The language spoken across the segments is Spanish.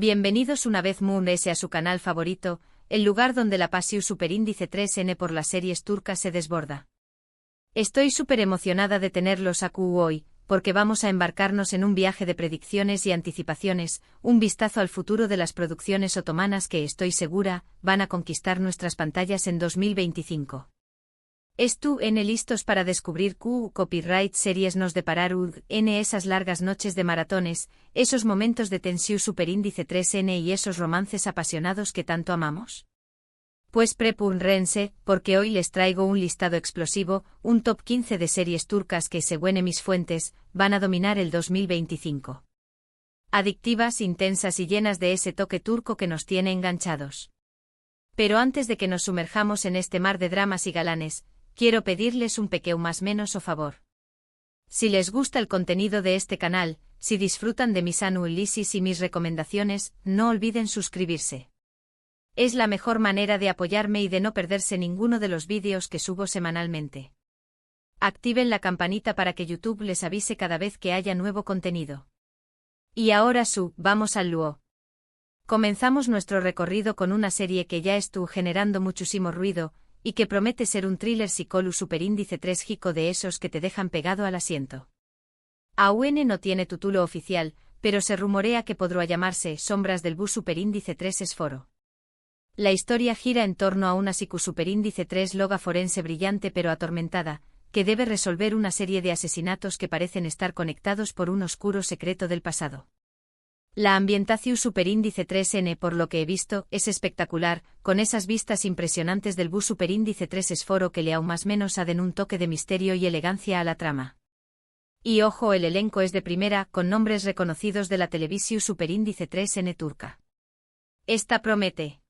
Bienvenidos una vez Moon S a su canal favorito, el lugar donde la pasión superíndice 3N por las series turcas se desborda. Estoy súper emocionada de tenerlos aquí hoy, porque vamos a embarcarnos en un viaje de predicciones y anticipaciones, un vistazo al futuro de las producciones otomanas que estoy segura van a conquistar nuestras pantallas en 2025. ¿Están listos para descubrir qué copyright series nos depararon en esas largas noches de maratones, esos momentos de tensión superíndice 3N y esos romances apasionados que tanto amamos? Pues prepárense, porque hoy les traigo un listado explosivo, un top 15 de series turcas que, según mis fuentes, van a dominar el 2025. Adictivas, intensas y llenas de ese toque turco que nos tiene enganchados. Pero antes de que nos sumerjamos en este mar de dramas y galanes, quiero pedirles un pequeño más menos o favor. Si les gusta el contenido de este canal, si disfrutan de mis análisis y mis recomendaciones, no olviden suscribirse. Es la mejor manera de apoyarme y de no perderse ninguno de los vídeos que subo semanalmente. Activen la campanita para que YouTube les avise cada vez que haya nuevo contenido. Y ahora vamos al luo. Comenzamos nuestro recorrido con una serie que ya estuvo generando muchísimo ruido, y que promete ser un thriller psicológico superíndice 3 jico de esos que te dejan pegado al asiento. Aún no tiene título oficial, pero se rumorea que podrá llamarse Sombras del bus superíndice 3 esforo. La historia gira en torno a una superíndice 3 loga forense brillante pero atormentada, que debe resolver una serie de asesinatos que parecen estar conectados por un oscuro secreto del pasado. La ambientación superíndice 3N, por lo que he visto, es espectacular, con esas vistas impresionantes del bus superíndice 3 esforo que le aún más menos aden un toque de misterio y elegancia a la trama. Y ojo, el elenco es de primera, con nombres reconocidos de la televisión superíndice 3N turca. Esta promete.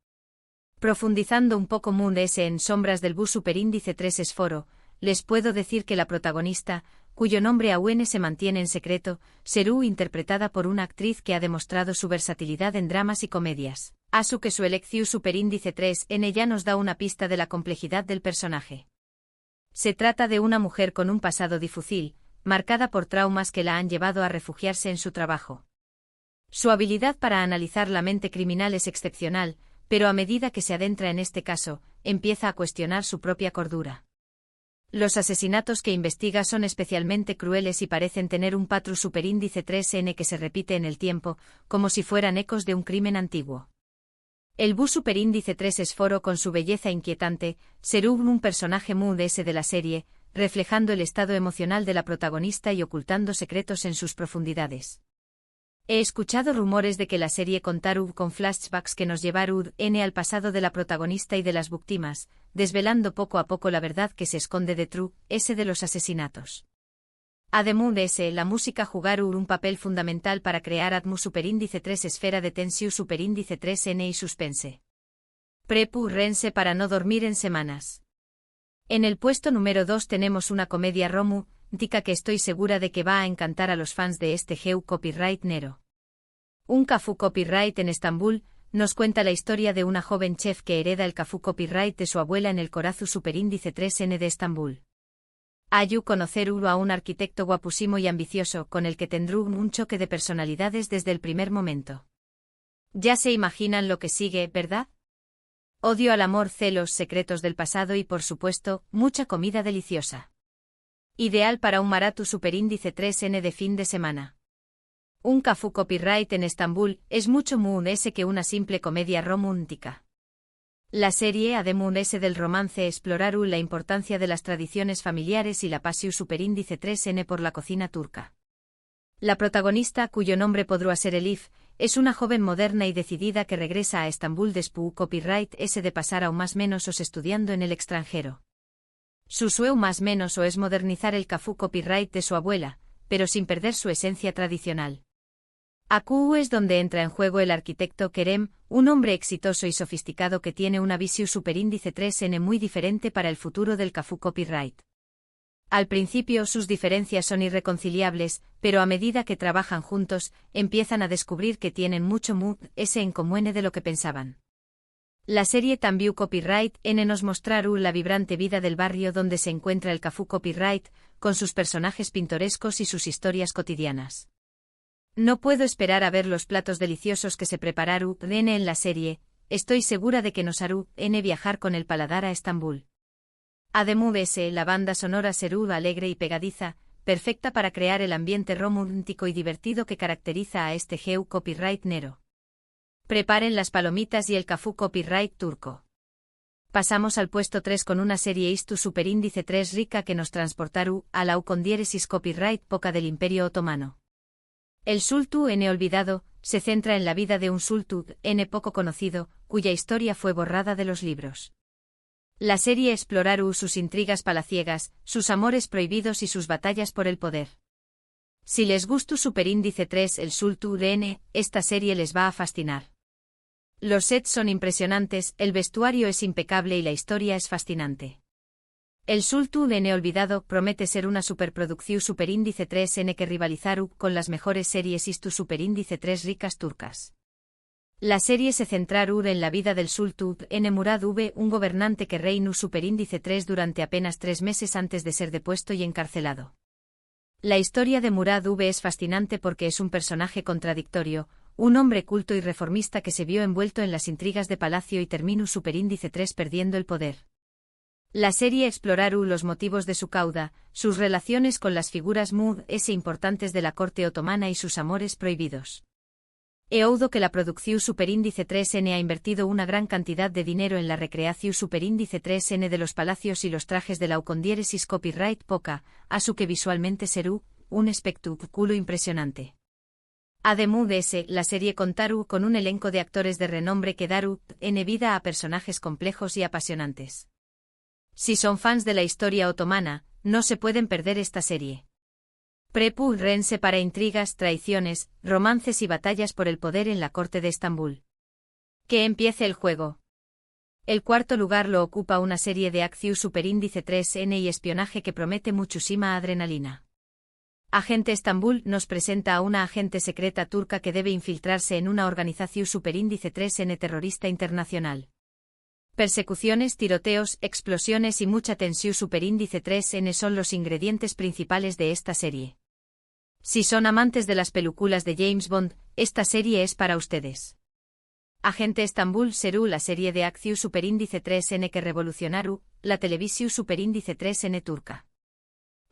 Profundizando un poco Moon S en Sombras del bus superíndice 3 esforo, les puedo decir que la protagonista, cuyo nombre aún se mantiene en secreto, será interpretada por una actriz que ha demostrado su versatilidad en dramas y comedias. Asu que su elección superíndice 3N ya nos da una pista de la complejidad del personaje. Se trata de una mujer con un pasado difícil, marcada por traumas que la han llevado a refugiarse en su trabajo. Su habilidad para analizar la mente criminal es excepcional, pero a medida que se adentra en este caso, empieza a cuestionar su propia cordura. Los asesinatos que investiga son especialmente crueles y parecen tener un patrón superíndice 3N que se repite en el tiempo, como si fueran ecos de un crimen antiguo. El bus superíndice 3 esforo, con su belleza inquietante, será un personaje Moon S de la serie, reflejando el estado emocional de la protagonista y ocultando secretos en sus profundidades. He escuchado rumores de que la serie contará con flashbacks que nos llevarán al pasado de la protagonista y de las víctimas, desvelando poco a poco la verdad que se esconde detrás de los asesinatos. Además la música jugará un papel fundamental para crear atmósfera superíndice 3 esfera de tensión superíndice 3N y suspense. Prepárense para no dormir en semanas. En el puesto número 2 tenemos una comedia romántica que estoy segura de que va a encantar a los fans de este geu copyright nero. Un Cafú Copyright en Estambul nos cuenta la historia de una joven chef que hereda el Cafú Copyright de su abuela en el Corazú superíndice 3N de Estambul. Ayu conocer a un arquitecto guapúsimo y ambicioso con el que tendrá un choque de personalidades desde el primer momento. Ya se imaginan lo que sigue, ¿verdad? Odio al amor, celos, secretos del pasado y, por supuesto, mucha comida deliciosa. Ideal para un maratón superíndice 3N de fin de semana. Un Cafú Copyright en Estambul es mucho Moon S que una simple comedia romántica. La serie, además del romance, explorará la importancia de las tradiciones familiares y la pasión superíndice 3N por la cocina turca. La protagonista, cuyo nombre podrá ser Elif, es una joven moderna y decidida que regresa a Estambul después copyright S de pasar aún más menos os estudiando en el extranjero. Su sueño más menos o es modernizar el Cafú Copyright de su abuela, pero sin perder su esencia tradicional. Aquí es donde entra en juego el arquitecto Kerem, un hombre exitoso y sofisticado que tiene una visión superíndice 3N muy diferente para el futuro del Cafú Copyright. Al principio sus diferencias son irreconciliables, pero a medida que trabajan juntos, empiezan a descubrir que tienen mucho Moon S en común de lo que pensaban. La serie también Copyright N nos mostrará la vibrante vida del barrio donde se encuentra el Cafú Copyright, con sus personajes pintorescos y sus historias cotidianas. No puedo esperar a ver los platos deliciosos que se prepararon en la serie. Estoy segura de que nos hará viajar con el paladar a Estambul. Además, la banda sonora será alegre y pegadiza, perfecta para crear el ambiente romántico y divertido que caracteriza a este Geu copyright nero. Preparen las palomitas y el cafú copyright turco. Pasamos al puesto 3 con una serie Istu superíndice 3 rica que nos transportaru a la con diéresis copyright poca del Imperio Otomano. El Sultu N olvidado se centra en la vida de un Sultu N poco conocido, cuya historia fue borrada de los libros. La serie exploraru sus intrigas palaciegas, sus amores prohibidos y sus batallas por el poder. Si les gustó superíndice 3 el Sultu N, esta serie les va a fascinar. Los sets son impresionantes, el vestuario es impecable y la historia es fascinante. El Sultu N olvidado promete ser una superproducción superíndice 3N que rivalizaru con las mejores series Istu superíndice 3 ricas turcas. La serie se centraru en la vida del Sultu N Murad V, un gobernante que reinó superíndice 3 durante apenas 3 meses antes de ser depuesto y encarcelado. La historia de Murad V es fascinante porque es un personaje contradictorio, un hombre culto y reformista que se vio envuelto en las intrigas de palacio y terminó superíndice 3 perdiendo el poder. La serie exploraru los motivos de su cauda, sus relaciones con las figuras importantes de la corte otomana y sus amores prohibidos. He oído que la producción superíndice 3N ha invertido una gran cantidad de dinero en la recreación superíndice 3N de los palacios y los trajes de la con diéresis copyright poca, a su que visualmente serú un espectáculo impresionante. Además, la serie contaru con un elenco de actores de renombre que daru en vida a personajes complejos y apasionantes. Si son fans de la historia otomana, no se pueden perder esta serie. Prepárense para intrigas, traiciones, romances y batallas por el poder en la corte de Estambul. Que empiece el juego. El cuarto lugar lo ocupa una serie de acción superíndice 3N y espionaje que promete muchísima adrenalina. Agente Estambul nos presenta a una agente secreta turca que debe infiltrarse en una organización superíndice 3N terrorista internacional. Persecuciones, tiroteos, explosiones y mucha tensión superíndice 3N son los ingredientes principales de esta serie. Si son amantes de las películas de James Bond, esta serie es para ustedes. Agente Estambul será la serie de acción superíndice 3N que revolucionaru la televisión superíndice 3N turca.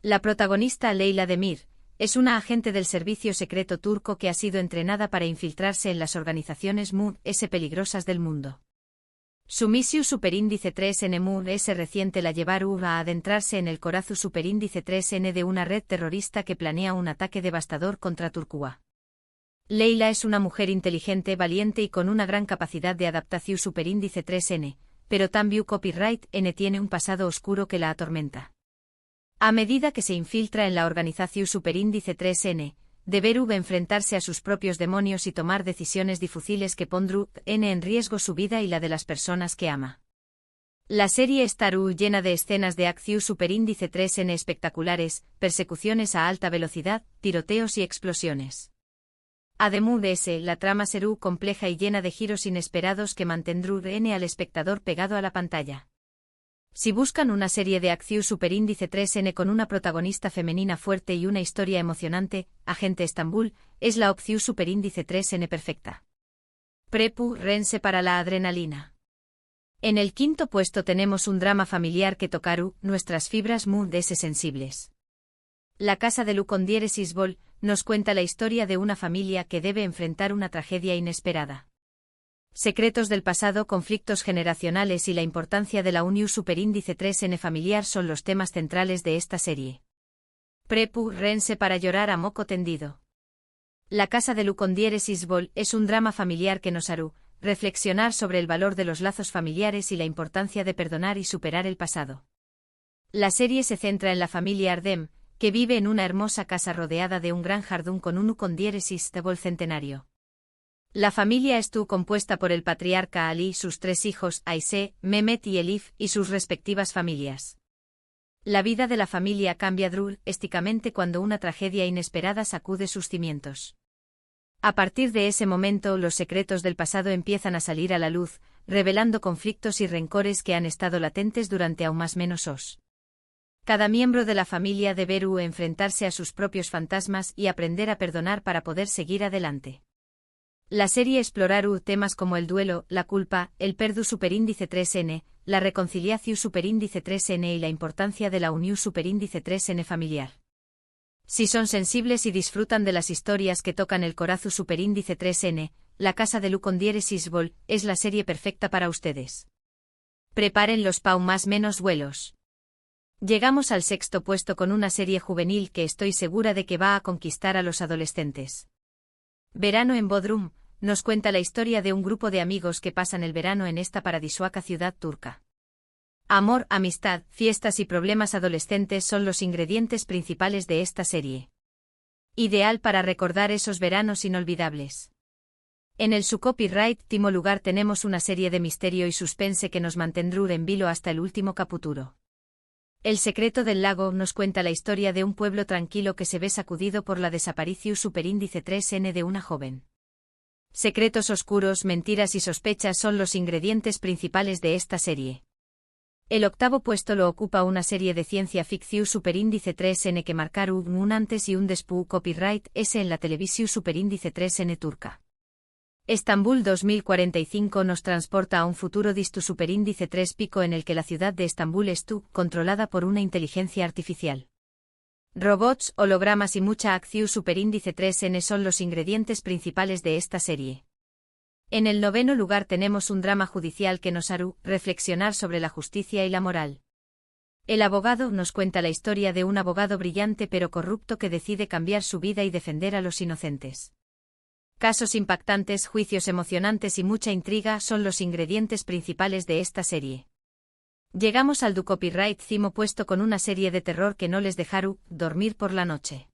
La protagonista Leyla Demir es una agente del servicio secreto turco que ha sido entrenada para infiltrarse en las organizaciones peligrosas del mundo. Su misión superíndice 3N reciente la llevaru a adentrarse en el corazón superíndice 3N de una red terrorista que planea un ataque devastador contra Turquía. Leyla es una mujer inteligente, valiente y con una gran capacidad de adaptación superíndice 3N, pero también copyright N tiene un pasado oscuro que la atormenta. A medida que se infiltra en la organización superíndice 3N, deberá enfrentarse a sus propios demonios y tomar decisiones difíciles que pondrán en riesgo su vida y la de las personas que ama. La serie estará llena de escenas de acción superíndice 3N espectaculares, persecuciones a alta velocidad, tiroteos y explosiones. Además, la trama será compleja y llena de giros inesperados que mantendrán al espectador pegado a la pantalla. Si buscan una serie de acción superíndice 3N con una protagonista femenina fuerte y una historia emocionante, Agente Estambul es la opción superíndice 3N perfecta. Prepárense para la adrenalina. En el quinto puesto tenemos un drama familiar que tocaru nuestras fibras sensibles. La casa de con diéresis Bol nos cuenta la historia de una familia que debe enfrentar una tragedia inesperada. Secretos del pasado, conflictos generacionales y la importancia de la unión superíndice 3N familiar son los temas centrales de esta serie. Prepárense para llorar a moco tendido. La casa de con diéresis Bol es un drama familiar que nos hará reflexionar sobre el valor de los lazos familiares y la importancia de perdonar y superar el pasado. La serie se centra en la familia Ardem, que vive en una hermosa casa rodeada de un gran jardín con un con diéresis de Bol centenario. La familia estuvo compuesta por el patriarca Ali, sus 3 hijos, Aisé, Mehmet y Elif, y sus respectivas familias. La vida de la familia cambia drásticamente cuando una tragedia inesperada sacude sus cimientos. A partir de ese momento, los secretos del pasado empiezan a salir a la luz, revelando conflictos y rencores que han estado latentes durante aún más menos os. Cada miembro de la familia debe enfrentarse a sus propios fantasmas y aprender a perdonar para poder seguir adelante. La serie explorar temas como el duelo, la culpa, el perdu superíndice 3N, la reconciliación superíndice 3N y la importancia de la unión superíndice 3N familiar. Si son sensibles y disfrutan de las historias que tocan el corazón superíndice 3N, La Casa de Lu con diéresis vol es la serie perfecta para ustedes. Preparen los pau más menos vuelos. Llegamos al sexto puesto con una serie juvenil que estoy segura de que va a conquistar a los adolescentes. Verano en Bodrum nos cuenta la historia de un grupo de amigos que pasan el verano en esta paradisíaca ciudad turca. Amor, amistad, fiestas y problemas adolescentes son los ingredientes principales de esta serie. Ideal para recordar esos veranos inolvidables. En el su copyright timo lugar tenemos una serie de misterio y suspense que nos mantendrá en vilo hasta el último capítulo. El secreto del lago nos cuenta la historia de un pueblo tranquilo que se ve sacudido por la desaparición superíndice 3N de una joven. Secretos oscuros, mentiras y sospechas son los ingredientes principales de esta serie. El octavo puesto lo ocupa una serie de ciencia ficción superíndice 3N que marcaron un antes y un después copyright S en la televisión superíndice 3N turca. Estambul 2045 nos transporta a un futuro disto superíndice 3 pico en el que la ciudad de Estambul estuvo controlada por una inteligencia artificial. Robots, hologramas y mucha acción superíndice 3N son los ingredientes principales de esta serie. En el noveno lugar tenemos un drama judicial que nos hará reflexionar sobre la justicia y la moral. El abogado nos cuenta la historia de un abogado brillante pero corrupto que decide cambiar su vida y defender a los inocentes. Casos impactantes, juicios emocionantes y mucha intriga son los ingredientes principales de esta serie. Llegamos al du copyright cimo puesto con una serie de terror que no les dejaron dormir por la noche.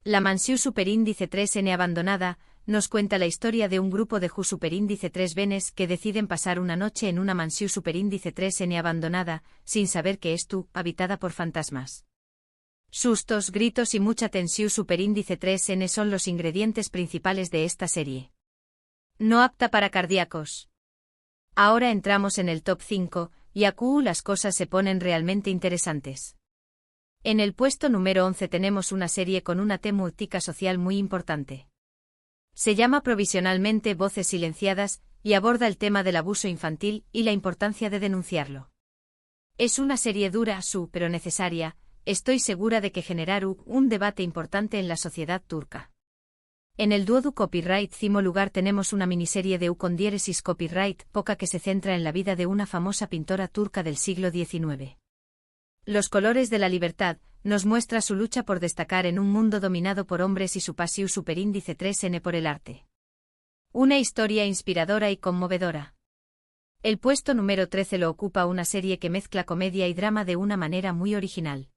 La mansión superíndice 3N abandonada nos cuenta la historia de un grupo de superíndice 3 venes que deciden pasar una noche en una mansión superíndice 3N abandonada, sin saber que es habitada por fantasmas. Sustos, gritos y mucha tensión superíndice 3N son los ingredientes principales de esta serie. No apta para cardíacos. Ahora entramos en el top 5, y aquí las cosas se ponen realmente interesantes. En el puesto número 11 tenemos una serie con una temática social muy importante. Se llama provisionalmente Voces silenciadas, y aborda el tema del abuso infantil y la importancia de denunciarlo. Es una serie dura, pero necesaria, estoy segura de que generará un debate importante en la sociedad turca. En el duodu copyright cimo lugar tenemos una miniserie de con diéresis copyright poca que se centra en la vida de una famosa pintora turca del siglo XIX. Los colores de la libertad nos muestra su lucha por destacar en un mundo dominado por hombres y su pasión superíndice 3N por el arte. Una historia inspiradora y conmovedora. El puesto número 13 lo ocupa una serie que mezcla comedia y drama de una manera muy original.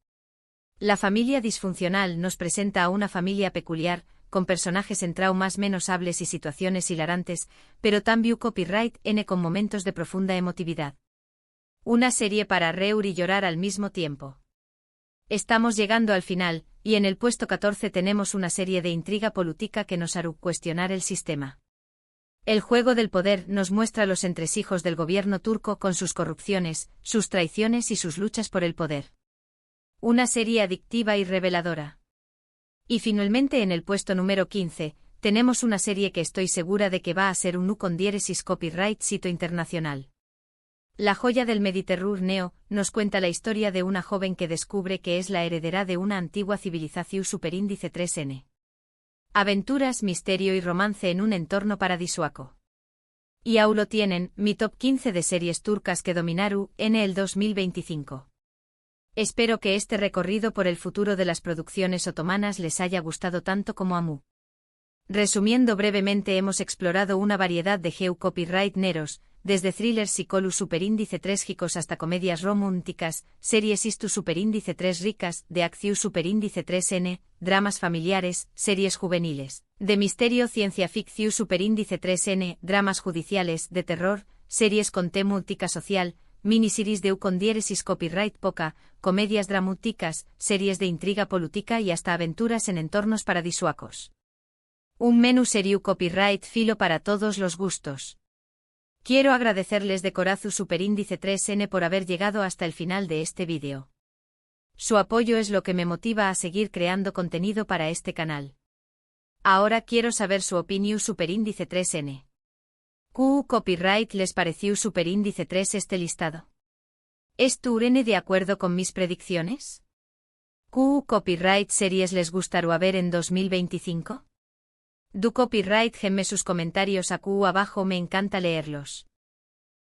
La familia disfuncional nos presenta a una familia peculiar, con personajes en traumas menos hables y situaciones hilarantes, pero también copyright N con momentos de profunda emotividad. Una serie para reír y llorar al mismo tiempo. Estamos llegando al final, y en el puesto 14 tenemos una serie de intriga política que nos hará cuestionar el sistema. El juego del poder nos muestra los entresijos del gobierno turco con sus corrupciones, sus traiciones y sus luchas por el poder. Una serie adictiva y reveladora. Y finalmente en el puesto número 15, tenemos una serie que estoy segura de que va a ser un con diéresis copyright sito internacional. La joya del Mediterráneo nos cuenta la historia de una joven que descubre que es la heredera de una antigua civilización superíndice 3N. Aventuras, misterio y romance en un entorno paradisíaco. Y aún lo tienen, mi top 15 de series turcas que dominaron en el 2025. Espero que este recorrido por el futuro de las producciones otomanas les haya gustado tanto como a mí. Resumiendo brevemente, hemos explorado una variedad de copyright neros, desde thrillers psicolus superíndice 3 gicos hasta comedias románticas, series istu superíndice 3 ricas, de acción superíndice 3N, dramas familiares, series juveniles, de misterio ciencia ficción superíndice 3N, dramas judiciales, de terror, series con temática social, miniseries de con diéresis copyright poca, comedias dramáticas, series de intriga política y hasta aventuras en entornos paradisíacos. Un menú serio copyright filo para todos los gustos. Quiero agradecerles de corazón superíndice 3N por haber llegado hasta el final de este vídeo. Su apoyo es lo que me motiva a seguir creando contenido para este canal. Ahora quiero saber su opinión superíndice 3N. ¿Qué copyright les pareció superíndice 3 este listado? ¿Es tu N de acuerdo con mis predicciones? ¿Qué copyright series les gustaría ver en 2025? Du copyright gemme sus comentarios aquí abajo, me encanta leerlos.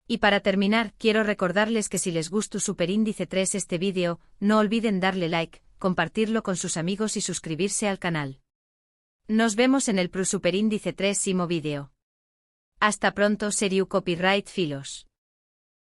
Y para terminar, quiero recordarles que si les gustó superíndice 3 este vídeo, no olviden darle like, compartirlo con sus amigos y suscribirse al canal. Nos vemos en el superíndice 3 vídeo. Hasta pronto, seriu copyright filos.